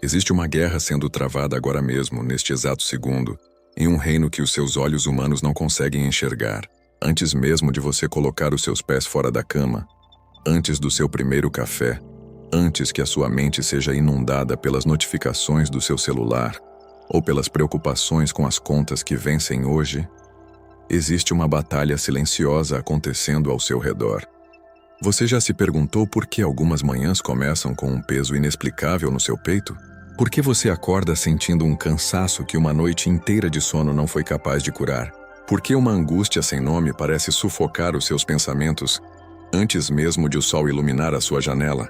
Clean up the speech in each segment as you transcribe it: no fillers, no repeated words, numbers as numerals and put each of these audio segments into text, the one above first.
Existe uma guerra sendo travada agora mesmo, neste exato segundo, em um reino que os seus olhos humanos não conseguem enxergar. Antes mesmo de você colocar os seus pés fora da cama, antes do seu primeiro café, antes que a sua mente seja inundada pelas notificações do seu celular ou pelas preocupações com as contas que vencem hoje, existe uma batalha silenciosa acontecendo ao seu redor. Você já se perguntou por que algumas manhãs começam com um peso inexplicável no seu peito? Por que você acorda sentindo um cansaço que uma noite inteira de sono não foi capaz de curar? Por que uma angústia sem nome parece sufocar os seus pensamentos antes mesmo de o sol iluminar a sua janela?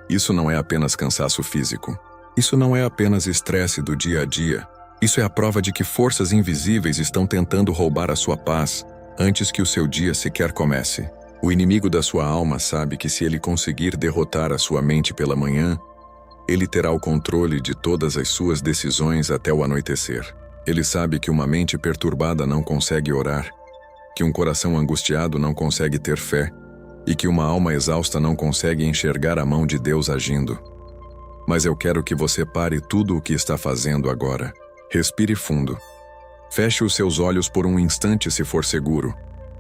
Isso não é apenas cansaço físico. Isso não é apenas estresse do dia a dia. Isso é a prova de que forças invisíveis estão tentando roubar a sua paz antes que o seu dia sequer comece. O inimigo da sua alma sabe que se ele conseguir derrotar a sua mente pela manhã, ele terá o controle de todas as suas decisões até o anoitecer. Ele sabe que uma mente perturbada não consegue orar, que um coração angustiado não consegue ter fé e que uma alma exausta não consegue enxergar a mão de Deus agindo. Mas eu quero que você pare tudo o que está fazendo agora. Respire fundo. Feche os seus olhos por um instante se for seguro,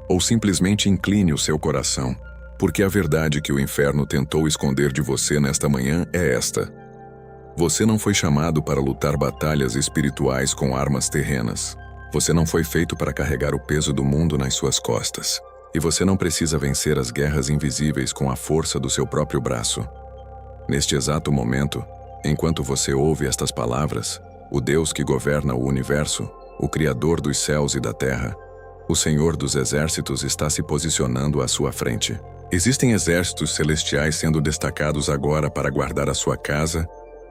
ou simplesmente incline o seu coração, porque a verdade que o inferno tentou esconder de você nesta manhã é esta. Você não foi chamado para lutar batalhas espirituais com armas terrenas. Você não foi feito para carregar o peso do mundo nas suas costas. E você não precisa vencer as guerras invisíveis com a força do seu próprio braço. Neste exato momento, enquanto você ouve estas palavras, o Deus que governa o universo, o Criador dos céus e da terra, o Senhor dos exércitos está se posicionando à sua frente. Existem exércitos celestiais sendo destacados agora para guardar a sua casa,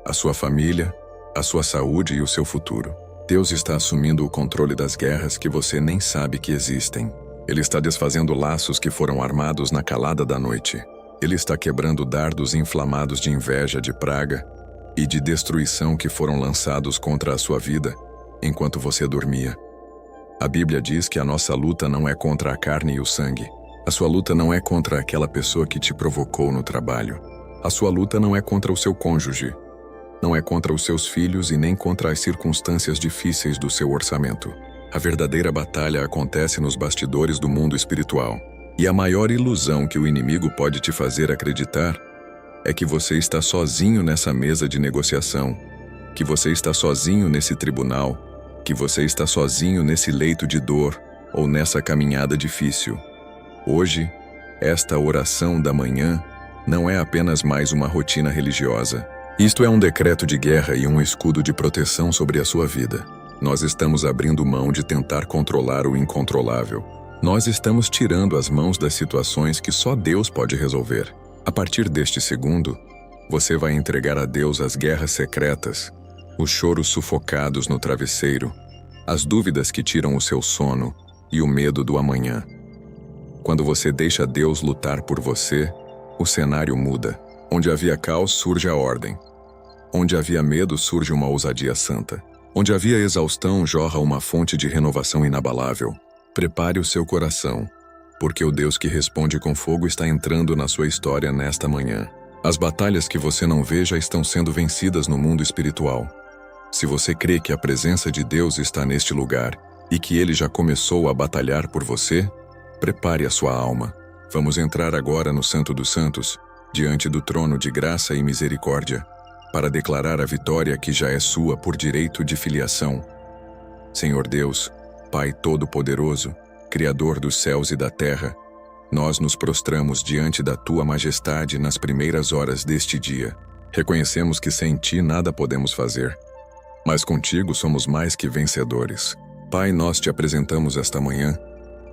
a sua família, a sua saúde e o seu futuro. Deus está assumindo o controle das guerras que você nem sabe que existem. Ele está desfazendo laços que foram armados na calada da noite. Ele está quebrando dardos inflamados de inveja, de praga e de destruição que foram lançados contra a sua vida enquanto você dormia. A Bíblia diz que a nossa luta não é contra a carne e o sangue. A sua luta não é contra aquela pessoa que te provocou no trabalho. A sua luta não é contra o seu cônjuge. Não é contra os seus filhos e nem contra as circunstâncias difíceis do seu orçamento. A verdadeira batalha acontece nos bastidores do mundo espiritual. E a maior ilusão que o inimigo pode te fazer acreditar é que você está sozinho nessa mesa de negociação, que você está sozinho nesse tribunal, que você está sozinho nesse leito de dor ou nessa caminhada difícil. Hoje, esta oração da manhã não é apenas mais uma rotina religiosa. Isto é um decreto de guerra e um escudo de proteção sobre a sua vida. Nós estamos abrindo mão de tentar controlar o incontrolável. Nós estamos tirando as mãos das situações que só Deus pode resolver. A partir deste segundo, você vai entregar a Deus as guerras secretas, os choros sufocados no travesseiro, as dúvidas que tiram o seu sono e o medo do amanhã. Quando você deixa Deus lutar por você, o cenário muda. Onde havia caos, surge a ordem. Onde havia medo, surge uma ousadia santa. Onde havia exaustão, jorra uma fonte de renovação inabalável. Prepare o seu coração, porque o Deus que responde com fogo está entrando na sua história nesta manhã. As batalhas que você não vê já estão sendo vencidas no mundo espiritual. Se você crê que a presença de Deus está neste lugar e que Ele já começou a batalhar por você, prepare a sua alma. Vamos entrar agora no Santo dos Santos, diante do trono de graça e misericórdia, para declarar a vitória que já é sua por direito de filiação. Senhor Deus, Pai Todo-Poderoso, Criador dos céus e da terra, nós nos prostramos diante da Tua majestade nas primeiras horas deste dia. Reconhecemos que sem Ti nada podemos fazer, mas contigo somos mais que vencedores. Pai, nós te apresentamos esta manhã,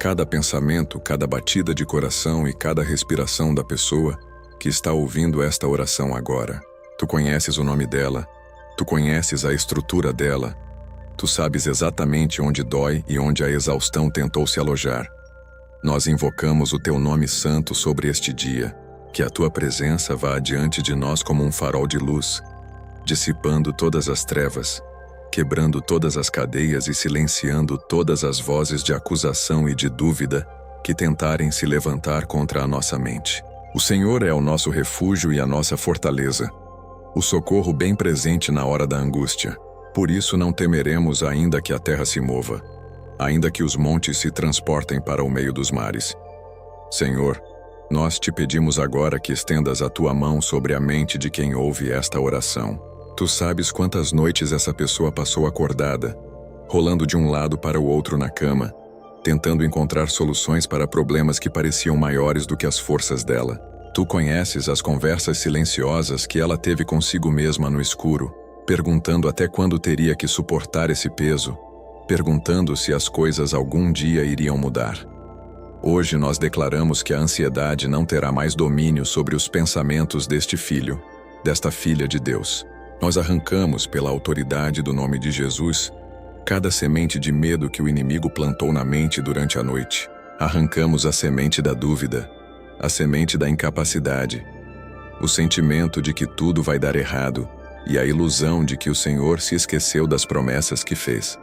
cada pensamento, cada batida de coração e cada respiração da pessoa que está ouvindo esta oração agora. Tu conheces o nome dela, tu conheces a estrutura dela, tu sabes exatamente onde dói e onde a exaustão tentou se alojar. Nós invocamos o teu nome santo sobre este dia, que a tua presença vá adiante de nós como um farol de luz, dissipando todas as trevas, quebrando todas as cadeias e silenciando todas as vozes de acusação e de dúvida que tentarem se levantar contra a nossa mente. O Senhor é o nosso refúgio e a nossa fortaleza. o socorro bem presente na hora da angústia. Por isso não temeremos ainda que a terra se mova, ainda que os montes se transportem para o meio dos mares. Senhor, nós te pedimos agora que estendas a tua mão sobre a mente de quem ouve esta oração. Tu sabes quantas noites essa pessoa passou acordada, rolando de um lado para o outro na cama, tentando encontrar soluções para problemas que pareciam maiores do que as forças dela. Tu conheces as conversas silenciosas que ela teve consigo mesma no escuro, perguntando até quando teria que suportar esse peso, perguntando se as coisas algum dia iriam mudar. Hoje nós declaramos que a ansiedade não terá mais domínio sobre os pensamentos deste filho, desta filha de Deus. Nós arrancamos, pela autoridade do nome de Jesus, cada semente de medo que o inimigo plantou na mente durante a noite. Arrancamos a semente da dúvida, a semente da incapacidade, o sentimento de que tudo vai dar errado e a ilusão de que o Senhor se esqueceu das promessas que fez.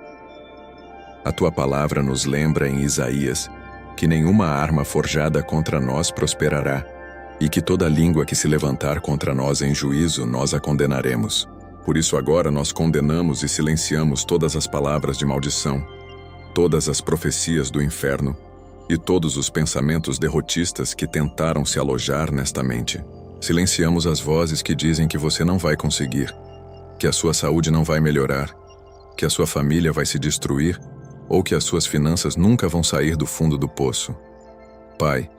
A tua palavra nos lembra em Isaías que nenhuma arma forjada contra nós prosperará, e que toda língua que se levantar contra nós em juízo nós a condenaremos. Por isso agora nós condenamos e silenciamos todas as palavras de maldição, todas as profecias do inferno e todos os pensamentos derrotistas que tentaram se alojar nesta mente. Silenciamos as vozes que dizem que você não vai conseguir, que a sua saúde não vai melhorar, que a sua família vai se destruir ou que as suas finanças nunca vão sair do fundo do poço. Pai,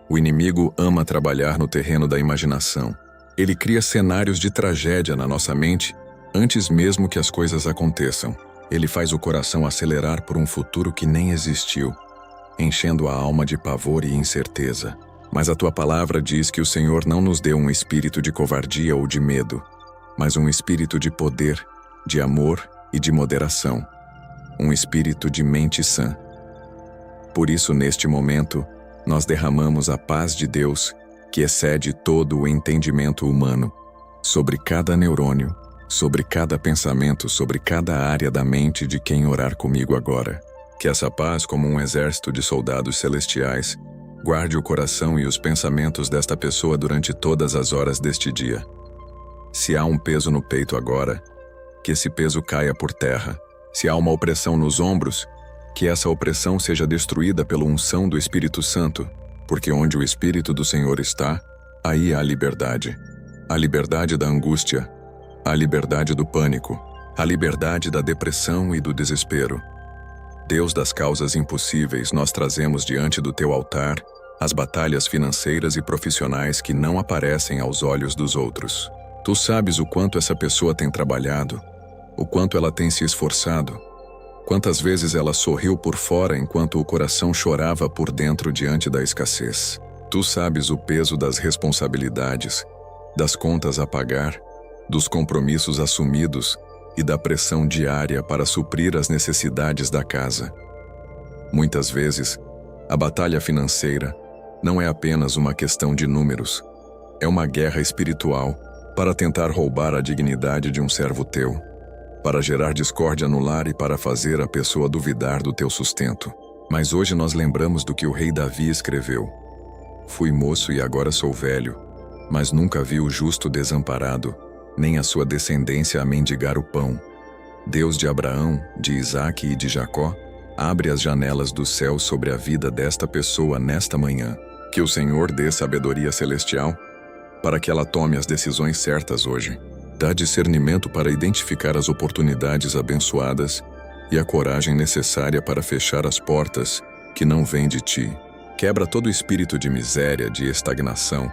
o inimigo ama trabalhar no terreno da imaginação. Ele cria cenários de tragédia na nossa mente antes mesmo que as coisas aconteçam. Ele faz o coração acelerar por um futuro que nem existiu, enchendo a alma de pavor e incerteza. Mas a tua palavra diz que o Senhor não nos deu um espírito de covardia ou de medo, mas um espírito de poder, de amor e de moderação. Um espírito de mente sã. Por isso, neste momento, nós derramamos a paz de Deus, que excede todo o entendimento humano, sobre cada neurônio, sobre cada pensamento, sobre cada área da mente de quem orar comigo agora. Que essa paz, como um exército de soldados celestiais, guarde o coração e os pensamentos desta pessoa durante todas as horas deste dia. Se há um peso no peito agora, que esse peso caia por terra. Se há uma opressão nos ombros, que essa opressão seja destruída pela unção do Espírito Santo, porque onde o Espírito do Senhor está, aí há liberdade. A liberdade da angústia, a liberdade do pânico, a liberdade da depressão e do desespero. Deus das causas impossíveis, nós trazemos diante do teu altar as batalhas financeiras e profissionais que não aparecem aos olhos dos outros. Tu sabes o quanto essa pessoa tem trabalhado, o quanto ela tem se esforçado, quantas vezes ela sorriu por fora enquanto o coração chorava por dentro diante da escassez. Tu sabes o peso das responsabilidades, das contas a pagar, dos compromissos assumidos e da pressão diária para suprir as necessidades da casa. Muitas vezes, a batalha financeira não é apenas uma questão de números, é uma guerra espiritual para tentar roubar a dignidade de um servo teu, para gerar discórdia no lar e para fazer a pessoa duvidar do teu sustento. Mas hoje nós lembramos do que o rei Davi escreveu. Fui moço e agora sou velho, mas nunca vi o justo desamparado, nem a sua descendência a mendigar o pão. Deus de Abraão, de Isaque e de Jacó, abre as janelas do céu sobre a vida desta pessoa nesta manhã. Que o Senhor dê sabedoria celestial para que ela tome as decisões certas hoje. Dá discernimento para identificar as oportunidades abençoadas e a coragem necessária para fechar as portas que não vêm de ti. Quebra todo espírito de miséria, de estagnação,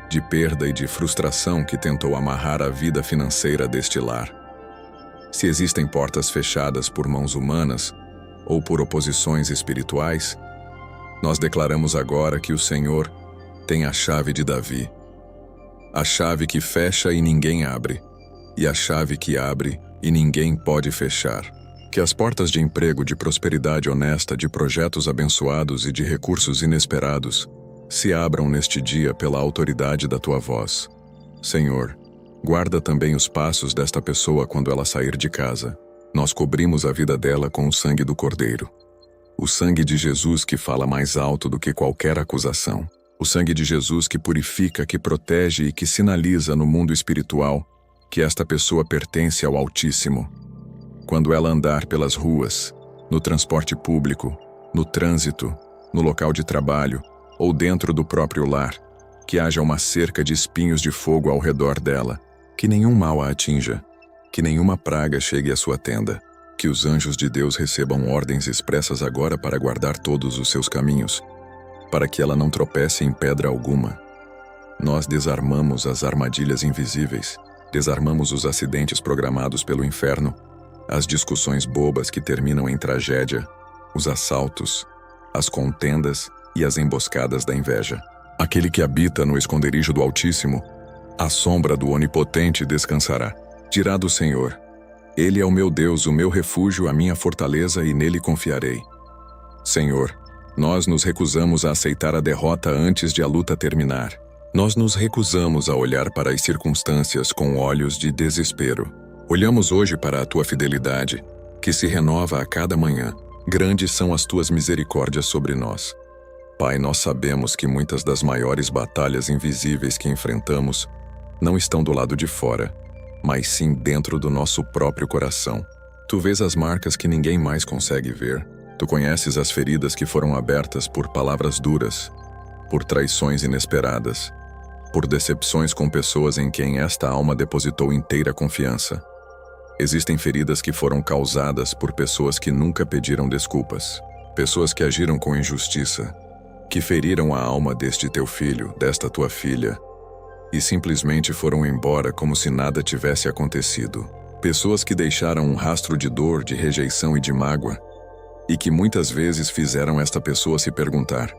de perda e de frustração que tentou amarrar a vida financeira deste lar. Se existem portas fechadas por mãos humanas ou por oposições espirituais, nós declaramos agora que o Senhor tem a chave de Davi. A chave que fecha e ninguém abre, e a chave que abre e ninguém pode fechar. Que as portas de emprego, de prosperidade honesta, de projetos abençoados e de recursos inesperados se abram neste dia pela autoridade da tua voz. Senhor, guarda também os passos desta pessoa quando ela sair de casa. Nós cobrimos a vida dela com o sangue do Cordeiro. O sangue de Jesus que fala mais alto do que qualquer acusação. O sangue de Jesus que purifica, que protege e que sinaliza no mundo espiritual que esta pessoa pertence ao Altíssimo. Quando ela andar pelas ruas, no transporte público, no trânsito, no local de trabalho ou dentro do próprio lar, que haja uma cerca de espinhos de fogo ao redor dela, que nenhum mal a atinja, que nenhuma praga chegue à sua tenda, que os anjos de Deus recebam ordens expressas agora para guardar todos os seus caminhos, para que ela não tropece em pedra alguma. Nós desarmamos as armadilhas invisíveis, desarmamos os acidentes programados pelo inferno, as discussões bobas que terminam em tragédia, os assaltos, as contendas e as emboscadas da inveja. Aquele que habita no esconderijo do Altíssimo, à sombra do Onipotente descansará. Dirá do Senhor: Ele é o meu Deus, o meu refúgio, a minha fortaleza, e nele confiarei. Senhor, nós nos recusamos a aceitar a derrota antes de a luta terminar. Nós nos recusamos a olhar para as circunstâncias com olhos de desespero. Olhamos hoje para a tua fidelidade, que se renova a cada manhã. Grandes são as tuas misericórdias sobre nós. Pai, nós sabemos que muitas das maiores batalhas invisíveis que enfrentamos não estão do lado de fora, mas sim dentro do nosso próprio coração. Tu vês as marcas que ninguém mais consegue ver. Tu conheces as feridas que foram abertas por palavras duras, por traições inesperadas, por decepções com pessoas em quem esta alma depositou inteira confiança. Existem feridas que foram causadas por pessoas que nunca pediram desculpas, pessoas que agiram com injustiça, que feriram a alma deste teu filho, desta tua filha, e simplesmente foram embora como se nada tivesse acontecido. Pessoas que deixaram um rastro de dor, de rejeição e de mágoa, e que muitas vezes fizeram esta pessoa se perguntar: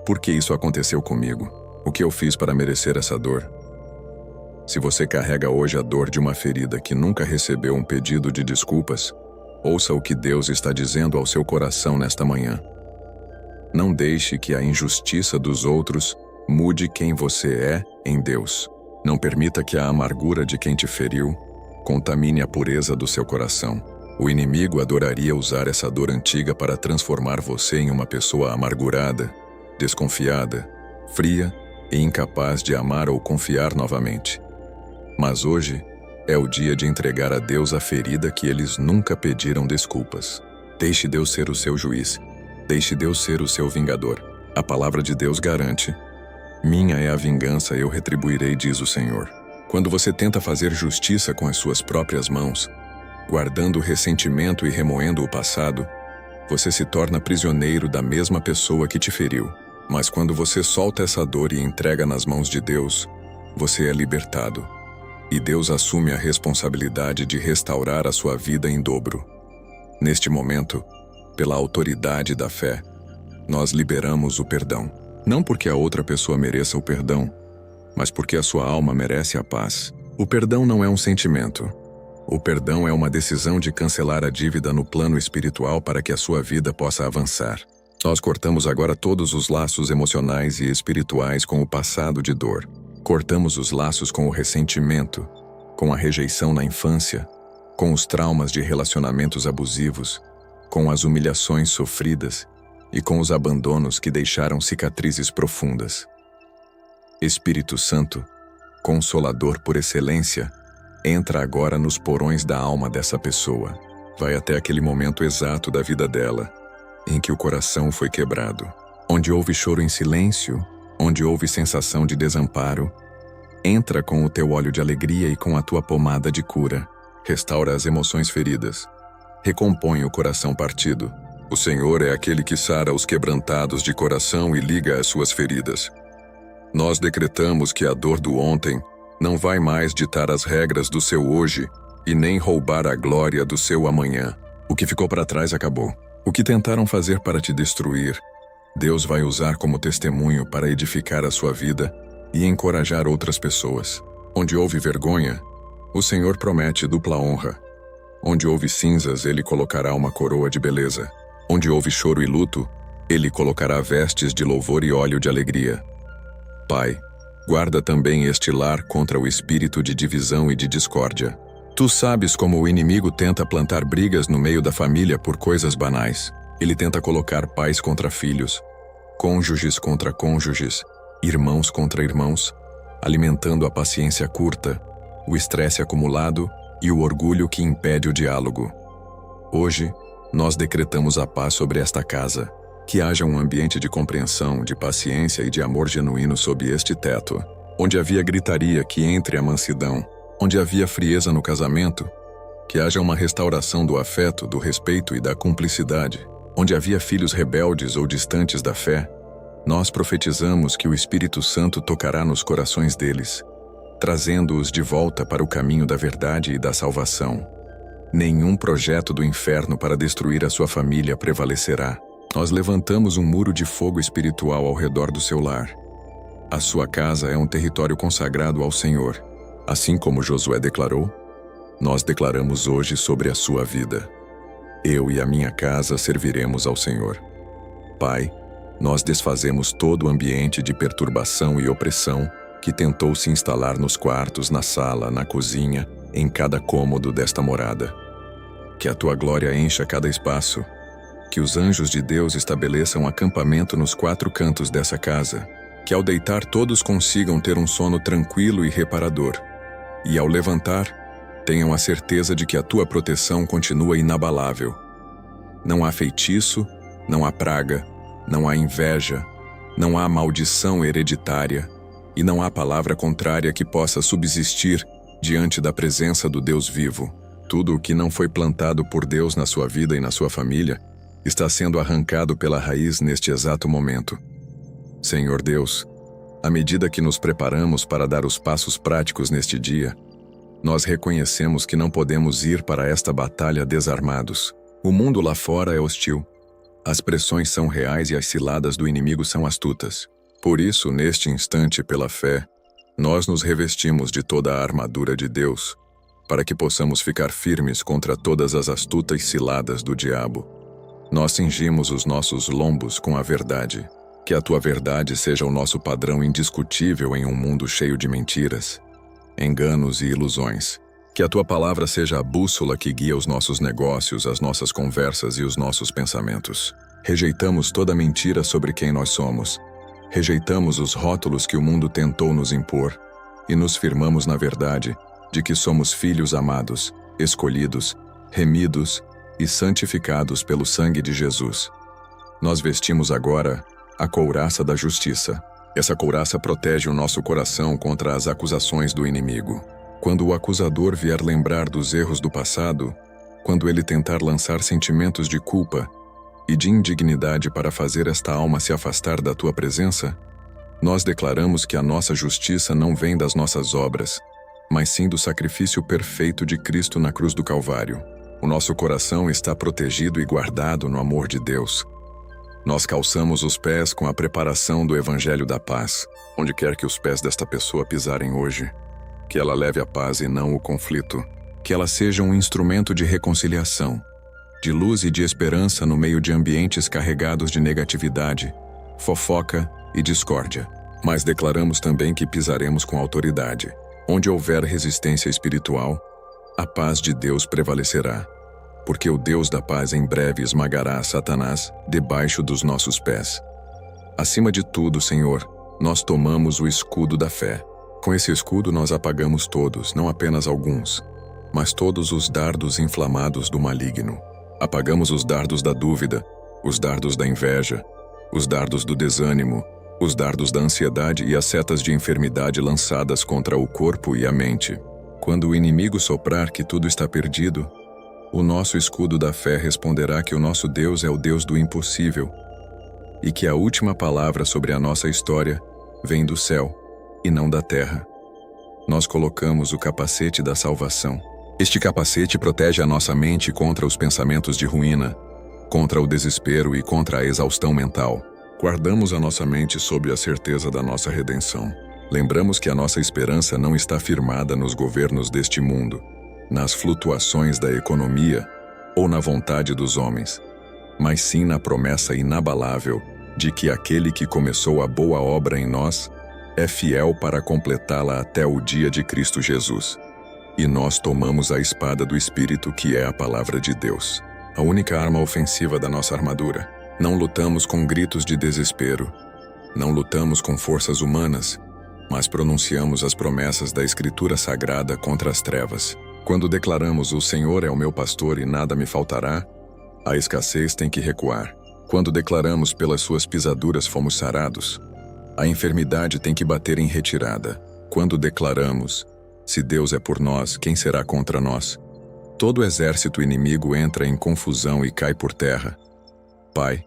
por que isso aconteceu comigo? O que eu fiz para merecer essa dor? Se você carrega hoje a dor de uma ferida que nunca recebeu um pedido de desculpas, ouça o que Deus está dizendo ao seu coração nesta manhã. Não deixe que a injustiça dos outros mude quem você é em Deus. Não permita que a amargura de quem te feriu contamine a pureza do seu coração. O inimigo adoraria usar essa dor antiga para transformar você em uma pessoa amargurada, desconfiada, fria e incapaz de amar ou confiar novamente. Mas hoje é o dia de entregar a Deus a ferida que eles nunca pediram desculpas. Deixe Deus ser o seu juiz. Deixe Deus ser o seu vingador. A palavra de Deus garante: minha é a vingança, eu retribuirei, diz o Senhor. Quando você tenta fazer justiça com as suas próprias mãos, guardando ressentimento e remoendo o passado, você se torna prisioneiro da mesma pessoa que te feriu. Mas quando você solta essa dor e entrega nas mãos de Deus, você é libertado. E Deus assume a responsabilidade de restaurar a sua vida em dobro. Neste momento, pela autoridade da fé, nós liberamos o perdão. Não porque a outra pessoa mereça o perdão, mas porque a sua alma merece a paz. O perdão não é um sentimento. O perdão é uma decisão de cancelar a dívida no plano espiritual para que a sua vida possa avançar. Nós cortamos agora todos os laços emocionais e espirituais com o passado de dor. Cortamos os laços com o ressentimento, com a rejeição na infância, com os traumas de relacionamentos abusivos, com as humilhações sofridas e com os abandonos que deixaram cicatrizes profundas. Espírito Santo, Consolador por excelência, entra agora nos porões da alma dessa pessoa. Vai até aquele momento exato da vida dela, em que o coração foi quebrado, onde houve choro em silêncio, onde houve sensação de desamparo. Entra com o teu óleo de alegria e com a tua pomada de cura. Restaura as emoções feridas. Recompõe o coração partido. O Senhor é aquele que sara os quebrantados de coração e liga as suas feridas. Nós decretamos que a dor do ontem não vai mais ditar as regras do seu hoje e nem roubar a glória do seu amanhã. O que ficou para trás acabou. O que tentaram fazer para te destruir, Deus vai usar como testemunho para edificar a sua vida e encorajar outras pessoas. Onde houve vergonha, o Senhor promete dupla honra. Onde houve cinzas, Ele colocará uma coroa de beleza. Onde houve choro e luto, Ele colocará vestes de louvor e óleo de alegria. Pai, guarda também este lar contra o espírito de divisão e de discórdia. Tu sabes como o inimigo tenta plantar brigas no meio da família por coisas banais. Ele tenta colocar pais contra filhos, cônjuges contra cônjuges, irmãos contra irmãos, alimentando a paciência curta, o estresse acumulado e o orgulho que impede o diálogo. Hoje, nós decretamos a paz sobre esta casa, que haja um ambiente de compreensão, de paciência e de amor genuíno sob este teto. Onde havia gritaria, que entre a mansidão. Onde havia frieza no casamento, que haja uma restauração do afeto, do respeito e da cumplicidade. Onde havia filhos rebeldes ou distantes da fé, nós profetizamos que o Espírito Santo tocará nos corações deles, trazendo-os de volta para o caminho da verdade e da salvação. Nenhum projeto do inferno para destruir a sua família prevalecerá. Nós levantamos um muro de fogo espiritual ao redor do seu lar. A sua casa é um território consagrado ao Senhor. Assim como Josué declarou, nós declaramos hoje sobre a sua vida. Eu e a minha casa serviremos ao Senhor. Pai, nós desfazemos todo o ambiente de perturbação e opressão que tentou se instalar nos quartos, na sala, na cozinha, em cada cômodo desta morada. Que a tua glória encha cada espaço. Que os anjos de Deus estabeleçam acampamento nos 4 cantos dessa casa. Que ao deitar todos consigam ter um sono tranquilo e reparador. E ao levantar, tenham a certeza de que a tua proteção continua inabalável. Não há feitiço, não há praga, não há inveja, não há maldição hereditária e não há palavra contrária que possa subsistir diante da presença do Deus vivo. Tudo o que não foi plantado por Deus na sua vida e na sua família está sendo arrancado pela raiz neste exato momento. Senhor Deus, à medida que nos preparamos para dar os passos práticos neste dia, nós reconhecemos que não podemos ir para esta batalha desarmados. O mundo lá fora é hostil. As pressões são reais e as ciladas do inimigo são astutas. Por isso, neste instante, pela fé, nós nos revestimos de toda a armadura de Deus, para que possamos ficar firmes contra todas as astutas ciladas do diabo. Nós cingimos os nossos lombos com a verdade. Que a tua verdade seja o nosso padrão indiscutível em um mundo cheio de mentiras, enganos e ilusões. Que a tua palavra seja a bússola que guia os nossos negócios, as nossas conversas e os nossos pensamentos. Rejeitamos toda mentira sobre quem nós somos. Rejeitamos os rótulos que o mundo tentou nos impor e nos firmamos na verdade de que somos filhos amados, escolhidos, remidos e santificados pelo sangue de Jesus. Nós vestimos agora a couraça da justiça. Essa couraça protege o nosso coração contra as acusações do inimigo. Quando o acusador vier lembrar dos erros do passado, quando ele tentar lançar sentimentos de culpa e de indignidade para fazer esta alma se afastar da tua presença, nós declaramos que a nossa justiça não vem das nossas obras, mas sim do sacrifício perfeito de Cristo na cruz do Calvário. O nosso coração está protegido e guardado no amor de Deus. Nós calçamos os pés com a preparação do Evangelho da Paz, onde quer que os pés desta pessoa pisarem hoje. Que ela leve a paz e não o conflito. Que ela seja um instrumento de reconciliação, de luz e de esperança no meio de ambientes carregados de negatividade, fofoca e discórdia. Mas declaramos também que pisaremos com autoridade. Onde houver resistência espiritual, a paz de Deus prevalecerá, porque o Deus da paz em breve esmagará Satanás debaixo dos nossos pés. Acima de tudo, Senhor, nós tomamos o escudo da fé. Com esse escudo nós apagamos todos, não apenas alguns, mas todos os dardos inflamados do maligno. Apagamos os dardos da dúvida, os dardos da inveja, os dardos do desânimo, os dardos da ansiedade e as setas de enfermidade lançadas contra o corpo e a mente. Quando o inimigo soprar que tudo está perdido, o nosso escudo da fé responderá que o nosso Deus é o Deus do impossível e que a última palavra sobre a nossa história vem do céu e não da terra. Nós colocamos o capacete da salvação. Este capacete protege a nossa mente contra os pensamentos de ruína, contra o desespero e contra a exaustão mental. Guardamos a nossa mente sob a certeza da nossa redenção. Lembramos que a nossa esperança não está firmada nos governos deste mundo, nas flutuações da economia ou na vontade dos homens, mas sim na promessa inabalável de que aquele que começou a boa obra em nós é fiel para completá-la até o dia de Cristo Jesus. E nós tomamos a espada do Espírito, que é a palavra de Deus, a única arma ofensiva da nossa armadura. Não lutamos com gritos de desespero, não lutamos com forças humanas, mas pronunciamos as promessas da Escritura Sagrada contra as trevas. Quando declaramos "O Senhor é o meu pastor e nada me faltará", a escassez tem que recuar. Quando declaramos "Pelas suas pisaduras fomos sarados", a enfermidade tem que bater em retirada. Quando declaramos "Se Deus é por nós, quem será contra nós?", todo o exército inimigo entra em confusão e cai por terra. Pai,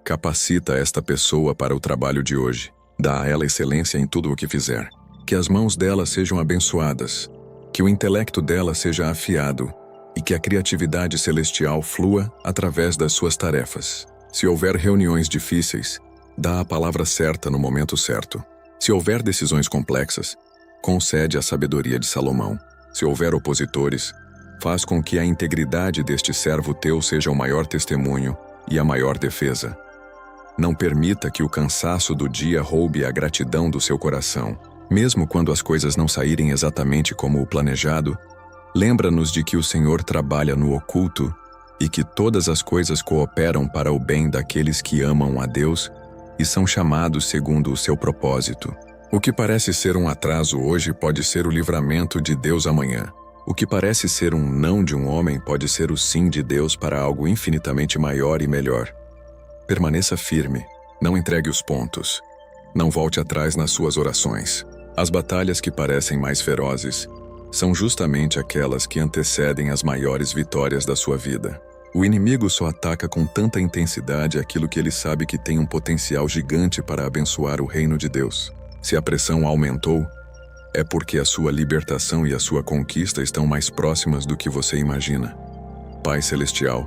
capacita esta pessoa para o trabalho de hoje. Dá a ela excelência em tudo o que fizer. Que as mãos dela sejam abençoadas, que o intelecto dela seja afiado e que a criatividade celestial flua através das suas tarefas. Se houver reuniões difíceis, dá a palavra certa no momento certo. Se houver decisões complexas, concede a sabedoria de Salomão. Se houver opositores, faz com que a integridade deste servo teu seja o maior testemunho e a maior defesa. Não permita que o cansaço do dia roube a gratidão do seu coração. Mesmo quando as coisas não saírem exatamente como o planejado, lembra-nos de que o Senhor trabalha no oculto e que todas as coisas cooperam para o bem daqueles que amam a Deus e são chamados segundo o seu propósito. O que parece ser um atraso hoje pode ser o livramento de Deus amanhã. O que parece ser um não de um homem pode ser o sim de Deus para algo infinitamente maior e melhor. Permaneça firme, não entregue os pontos. Não volte atrás nas suas orações. As batalhas que parecem mais ferozes são justamente aquelas que antecedem as maiores vitórias da sua vida. O inimigo só ataca com tanta intensidade aquilo que ele sabe que tem um potencial gigante para abençoar o reino de Deus. Se a pressão aumentou, é porque a sua libertação e a sua conquista estão mais próximas do que você imagina. Pai Celestial,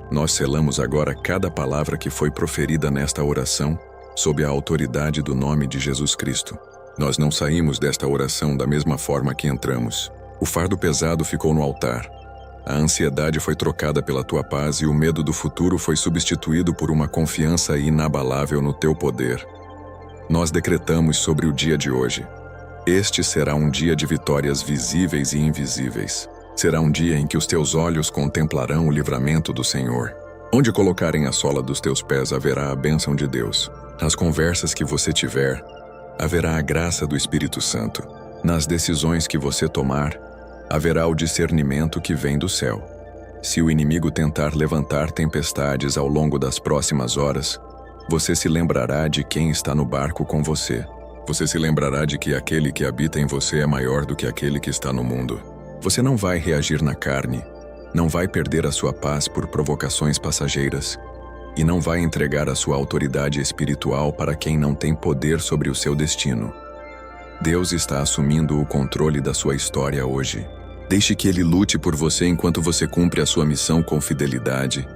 nós selamos agora cada palavra que foi proferida nesta oração sob a autoridade do nome de Jesus Cristo. Nós não saímos desta oração da mesma forma que entramos. O fardo pesado ficou no altar. A ansiedade foi trocada pela tua paz e o medo do futuro foi substituído por uma confiança inabalável no teu poder. Nós decretamos sobre o dia de hoje. Este será um dia de vitórias visíveis e invisíveis. Será um dia em que os teus olhos contemplarão o livramento do Senhor. Onde colocarem a sola dos teus pés haverá a bênção de Deus. Nas conversas que você tiver, haverá a graça do Espírito Santo. Nas decisões que você tomar, haverá o discernimento que vem do céu. Se o inimigo tentar levantar tempestades ao longo das próximas horas, você se lembrará de quem está no barco com você. Você se lembrará de que aquele que habita em você é maior do que aquele que está no mundo. Você não vai reagir na carne, não vai perder a sua paz por provocações passageiras e não vai entregar a sua autoridade espiritual para quem não tem poder sobre o seu destino. Deus está assumindo o controle da sua história hoje. Deixe que Ele lute por você enquanto você cumpre a sua missão com fidelidade,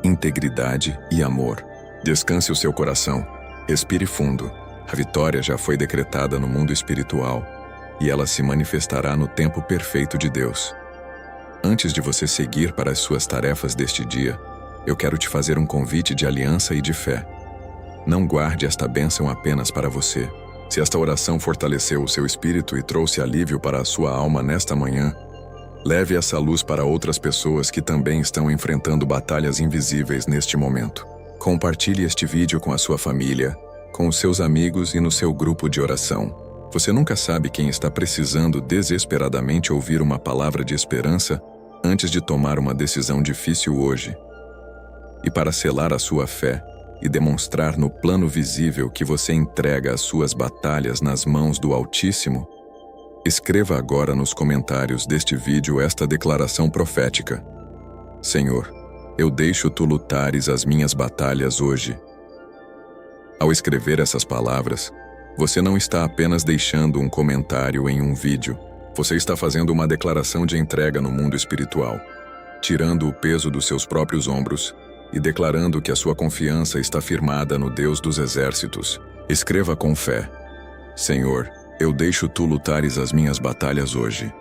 integridade e amor. Descanse o seu coração, respire fundo. A vitória já foi decretada no mundo espiritual e ela se manifestará no tempo perfeito de Deus. Antes de você seguir para as suas tarefas deste dia, eu quero te fazer um convite de aliança e de fé. Não guarde esta bênção apenas para você. Se esta oração fortaleceu o seu espírito e trouxe alívio para a sua alma nesta manhã, leve essa luz para outras pessoas que também estão enfrentando batalhas invisíveis neste momento. Compartilhe este vídeo com a sua família, com os seus amigos e no seu grupo de oração. Você nunca sabe quem está precisando desesperadamente ouvir uma palavra de esperança antes de tomar uma decisão difícil hoje. E para selar a sua fé e demonstrar no plano visível que você entrega as suas batalhas nas mãos do Altíssimo, escreva agora nos comentários deste vídeo esta declaração profética. Senhor, eu deixo tu lutares as minhas batalhas hoje. Ao escrever essas palavras, você não está apenas deixando um comentário em um vídeo, você está fazendo uma declaração de entrega no mundo espiritual, tirando o peso dos seus próprios ombros e declarando que a sua confiança está firmada no Deus dos exércitos. Escreva com fé: Senhor, eu deixo tu lutares as minhas batalhas hoje.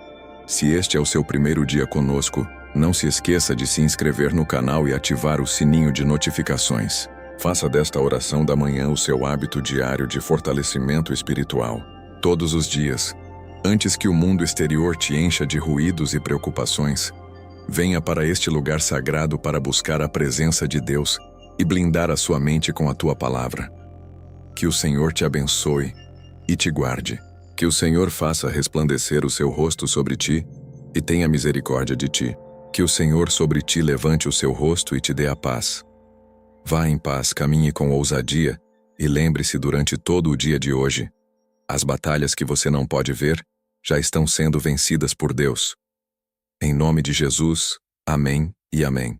Se este é o seu primeiro dia conosco, não se esqueça de se inscrever no canal e ativar o sininho de notificações. Faça desta oração da manhã o seu hábito diário de fortalecimento espiritual. Todos os dias, antes que o mundo exterior te encha de ruídos e preocupações, venha para este lugar sagrado para buscar a presença de Deus e blindar a sua mente com a tua palavra. Que o Senhor te abençoe e te guarde. Que o Senhor faça resplandecer o seu rosto sobre ti e tenha misericórdia de ti. Que o Senhor sobre ti levante o seu rosto e te dê a paz. Vá em paz, caminhe com ousadia e lembre-se durante todo o dia de hoje: as batalhas que você não pode ver já estão sendo vencidas por Deus. Em nome de Jesus, amém e amém.